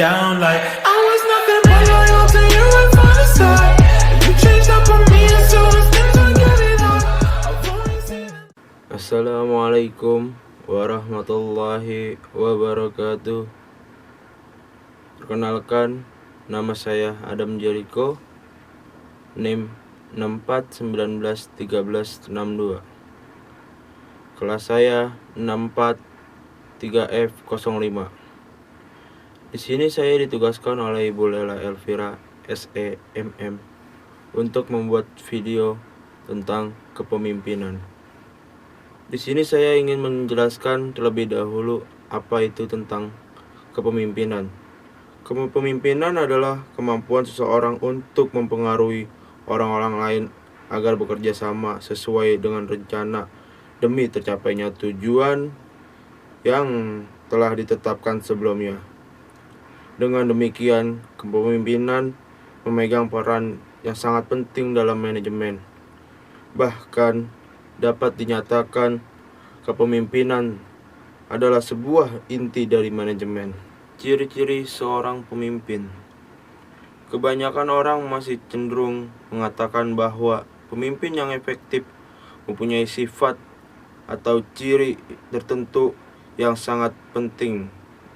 down like I was not gonna be loyal to you from the start. You changed up on me and so it's things I give it up. I've always seen it. Assalamualaikum warahmatullahi wabarakatuh. Perkenalkan, nama saya Adam Jericho, NIM 64191362. Kelas saya 643F05. Di sini saya ditugaskan oleh Ibu Lela Elvira SEMM untuk membuat video tentang kepemimpinan. Di sini saya ingin menjelaskan terlebih dahulu apa itu tentang kepemimpinan. Kepemimpinan adalah kemampuan seseorang untuk mempengaruhi orang-orang lain agar bekerja sama sesuai dengan rencana demi tercapainya tujuan yang telah ditetapkan sebelumnya. Dengan demikian, kepemimpinan memegang peran yang sangat penting dalam manajemen. Bahkan dapat dinyatakan kepemimpinan adalah sebuah inti dari manajemen. Ciri-ciri seorang pemimpin. Kebanyakan orang masih cenderung mengatakan bahwa pemimpin yang efektif mempunyai sifat atau ciri tertentu yang sangat penting.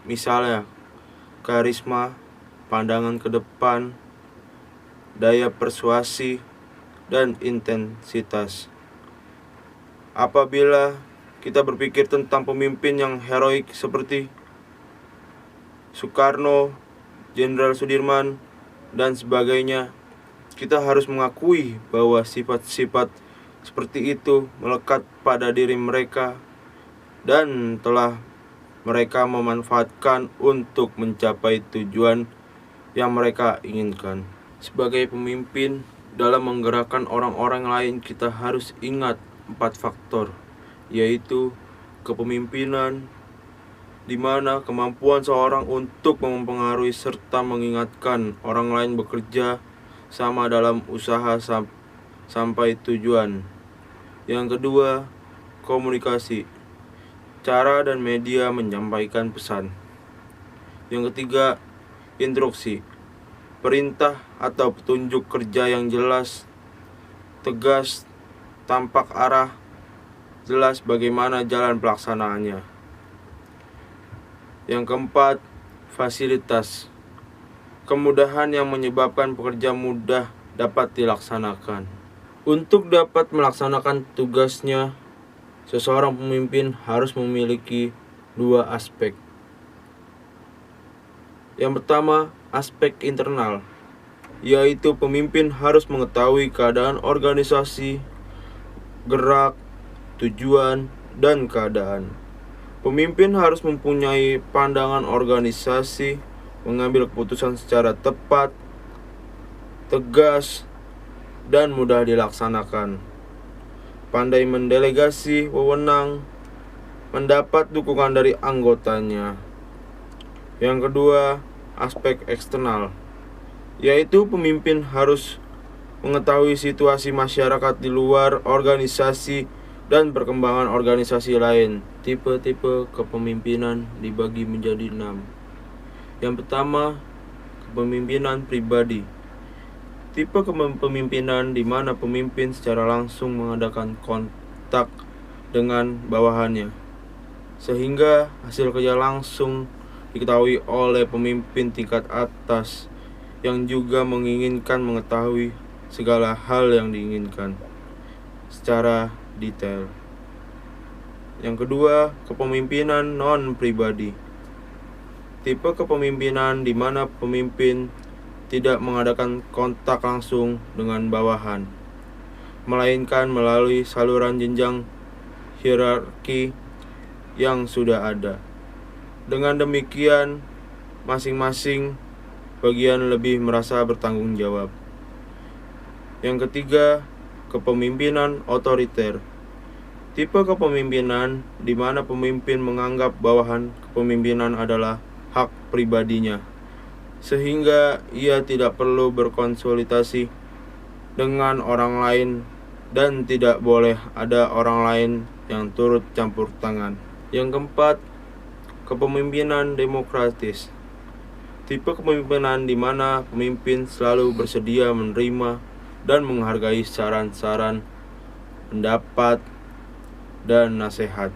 Misalnya, karisma, pandangan ke depan, daya persuasi, dan intensitas. Apabila kita berpikir tentang pemimpin yang heroik seperti Soekarno, Jenderal Sudirman, dan sebagainya, kita harus mengakui bahwa sifat-sifat seperti itu melekat pada diri mereka dan telah mereka memanfaatkan untuk mencapai tujuan yang mereka inginkan. Sebagai pemimpin, dalam menggerakkan orang-orang lain, kita harus ingat 4 faktor, yaitu kepemimpinan, di mana kemampuan seorang untuk mempengaruhi serta mengingatkan orang lain bekerja sama dalam usaha sampai tujuan. Yang kedua, komunikasi, cara dan media menyampaikan pesan. Yang ketiga, instruksi, perintah atau petunjuk kerja yang jelas, tegas, tampak arah, jelas bagaimana jalan pelaksanaannya. Yang keempat, fasilitas, kemudahan yang menyebabkan pekerja mudah dapat dilaksanakan. Untuk dapat melaksanakan tugasnya, seseorang pemimpin harus memiliki 2 aspek. Yang pertama, aspek internal, yaitu pemimpin harus mengetahui keadaan organisasi, gerak, tujuan, dan keadaan. Pemimpin harus mempunyai pandangan organisasi, mengambil keputusan secara tepat, tegas, dan mudah dilaksanakan. Pandai mendelegasi wewenang, mendapat dukungan dari anggotanya. Yang kedua, aspek eksternal, yaitu pemimpin harus mengetahui situasi masyarakat di luar organisasi dan perkembangan organisasi lain. Tipe-tipe kepemimpinan dibagi menjadi 6. Yang pertama, kepemimpinan pribadi. Tipe kepemimpinan di mana pemimpin secara langsung mengadakan kontak dengan bawahannya, sehingga hasil kerja langsung diketahui oleh pemimpin tingkat atas yang juga menginginkan mengetahui segala hal yang diinginkan secara detail. Yang kedua, kepemimpinan non-pribadi. Tipe kepemimpinan di mana pemimpin tidak mengadakan kontak langsung dengan bawahan, melainkan melalui saluran jenjang hierarki yang sudah ada. Dengan demikian, masing-masing bagian lebih merasa bertanggung jawab. Yang ketiga, kepemimpinan otoriter. Tipe kepemimpinan di mana pemimpin menganggap bawahan kepemimpinan adalah hak pribadinya, sehingga ia tidak perlu berkonsultasi dengan orang lain dan tidak boleh ada orang lain yang turut campur tangan. Yang keempat, kepemimpinan demokratis. Tipe kepemimpinan di mana pemimpin selalu bersedia menerima dan menghargai saran-saran, pendapat, dan nasihat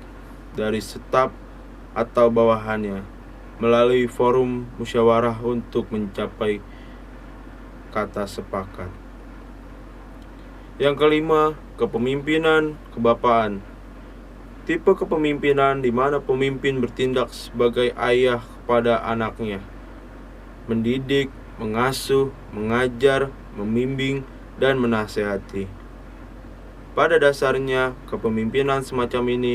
dari staf atau bawahannya melalui forum musyawarah untuk mencapai kata sepakat. Yang kelima, kepemimpinan kebapaan. Tipe kepemimpinan di mana pemimpin bertindak sebagai ayah kepada anaknya, mendidik, mengasuh, mengajar, membimbing, dan menasehati. Pada dasarnya, kepemimpinan semacam ini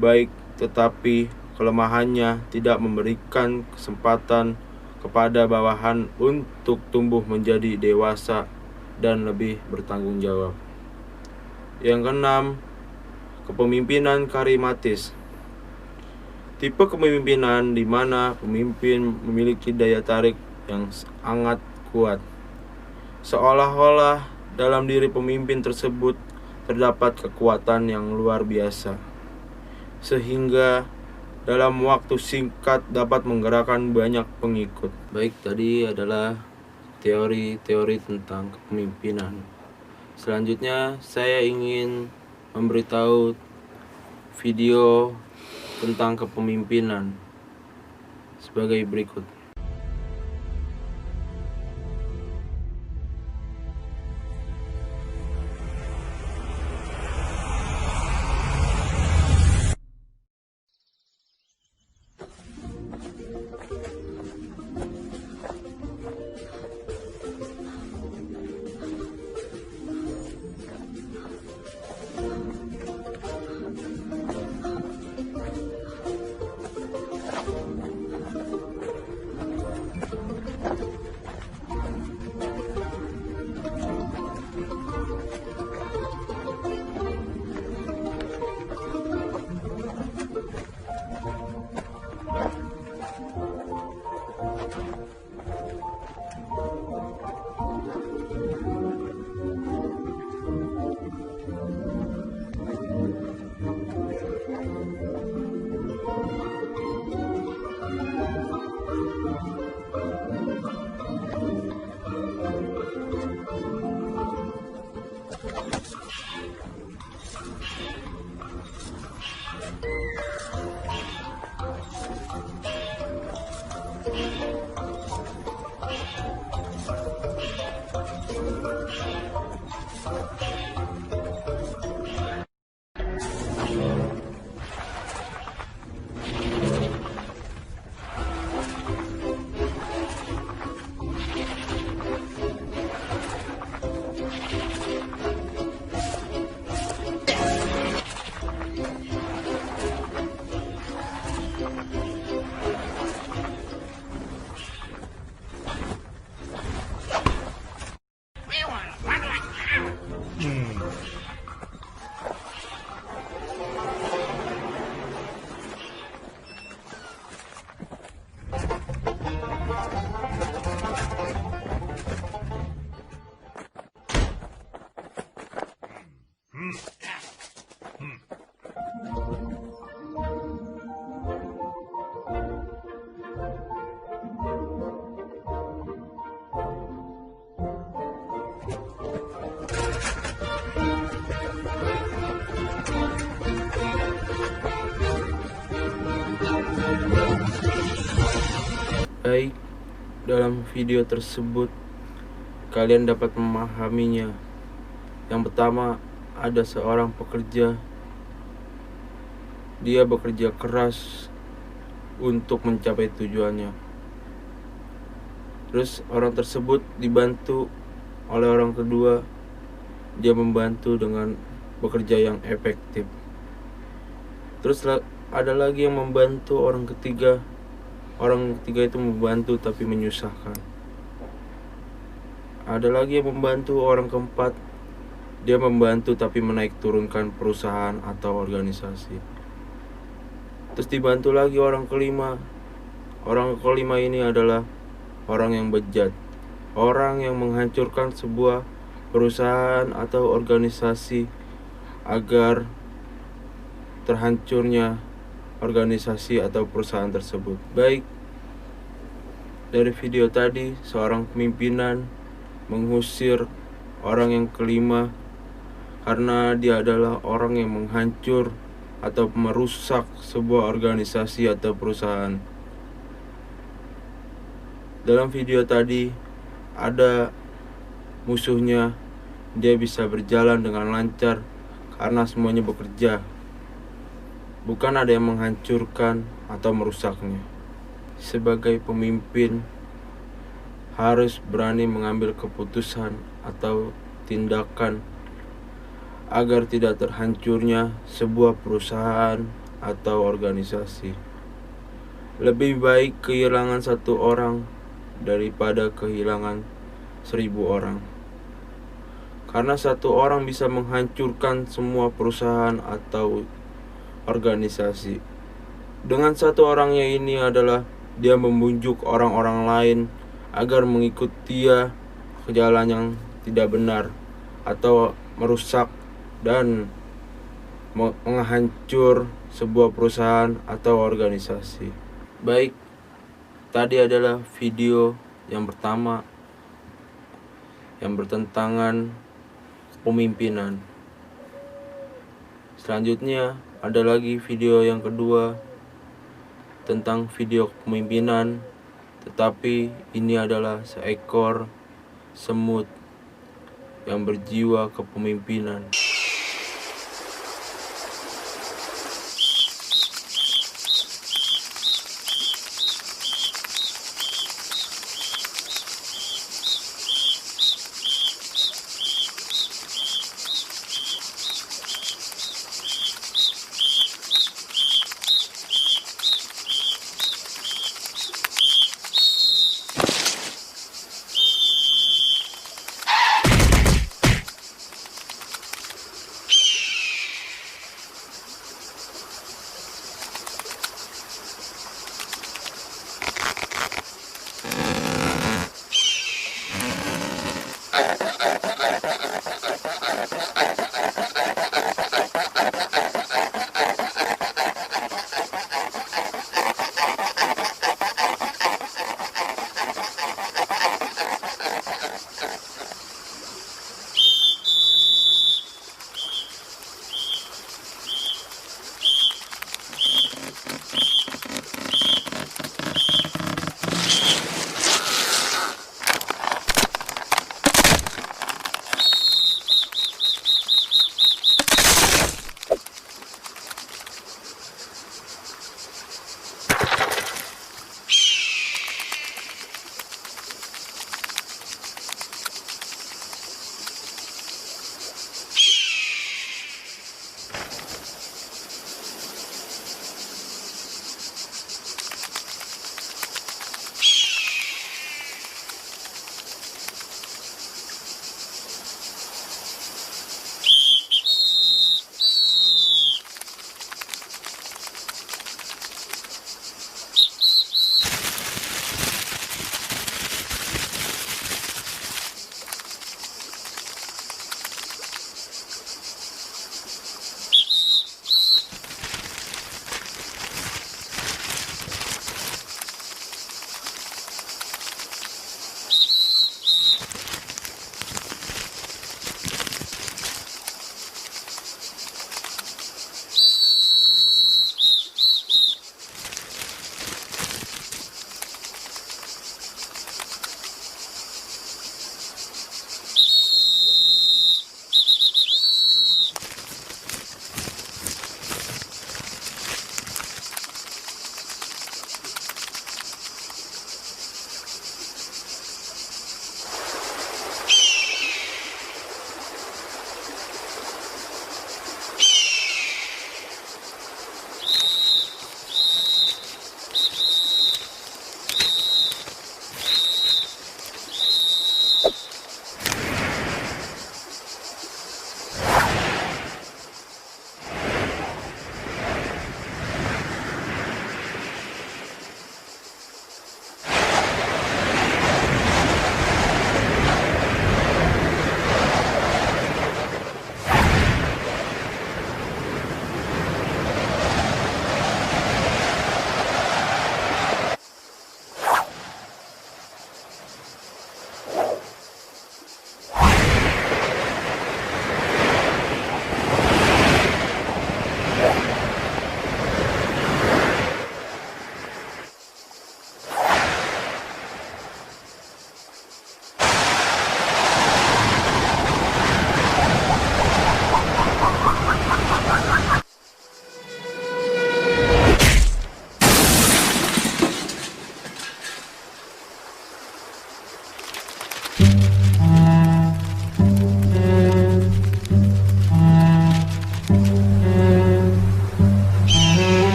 baik, tetapi kelemahannya tidak memberikan kesempatan kepada bawahan untuk tumbuh menjadi dewasa dan lebih bertanggung jawab. Yang keenam, kepemimpinan karismatis. Tipe kepemimpinan di mana pemimpin memiliki daya tarik yang sangat kuat. Seolah-olah dalam diri pemimpin tersebut terdapat kekuatan yang luar biasa, sehingga dalam waktu singkat dapat menggerakkan banyak pengikut. Baik, tadi adalah teori-teori tentang kepemimpinan. Selanjutnya saya ingin memberitahu video tentang kepemimpinan sebagai berikut. Baik, dalam video tersebut kalian dapat memahaminya. Yang pertama, ada seorang pekerja. Dia bekerja keras untuk mencapai tujuannya. Terus orang tersebut dibantu oleh orang kedua. Dia membantu dengan bekerja yang efektif. Terus ada lagi yang membantu orang ketiga. Orang ketiga itu membantu tapi menyusahkan. Ada lagi yang membantu orang keempat. Dia membantu tapi menaik turunkan perusahaan atau organisasi. Terus dibantu lagi orang kelima. Orang kelima ini adalah orang yang bejat. Orang yang menghancurkan sebuah perusahaan atau organisasi agar terhancurnya organisasi atau perusahaan tersebut. Baik, Dari video tadi, seorang pimpinan mengusir orang yang kelima karena dia adalah orang yang menghancur atau merusak sebuah organisasi atau perusahaan. Dalam video tadi ada musuhnya, dia bisa berjalan dengan lancar karena semuanya bekerja. Bukan ada yang menghancurkan atau merusaknya. Sebagai pemimpin harus berani mengambil keputusan atau tindakan agar tidak terhancurnya sebuah perusahaan atau organisasi. Lebih baik kehilangan 1 orang daripada kehilangan 1000 orang. Karena 1 orang bisa menghancurkan semua perusahaan atau organisasi. Dengan 1 orangnya ini adalah dia membujuk orang-orang lain agar mengikut dia ke jalan yang tidak benar atau merusak dan menghancur sebuah perusahaan atau organisasi. Baik, tadi adalah video yang pertama yang bertentangan pemimpinan. Selanjutnya ada lagi video yang kedua tentang video kepemimpinan, tetapi ini adalah seekor semut yang berjiwa kepemimpinan.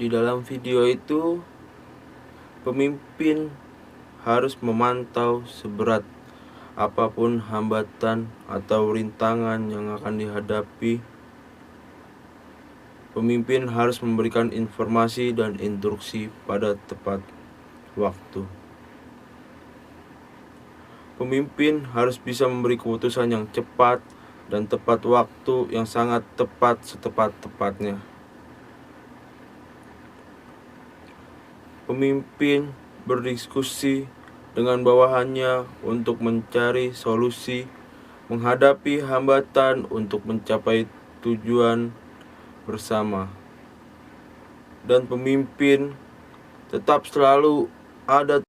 Di dalam video itu, pemimpin harus memantau seberat apapun hambatan atau rintangan yang akan dihadapi. Pemimpin harus memberikan informasi dan instruksi pada tepat waktu. Pemimpin harus bisa memberi keputusan yang cepat dan tepat waktu yang sangat tepat setepat-tepatnya. Pemimpin berdiskusi dengan bawahannya untuk mencari solusi, menghadapi hambatan untuk mencapai tujuan bersama. Dan pemimpin tetap selalu ada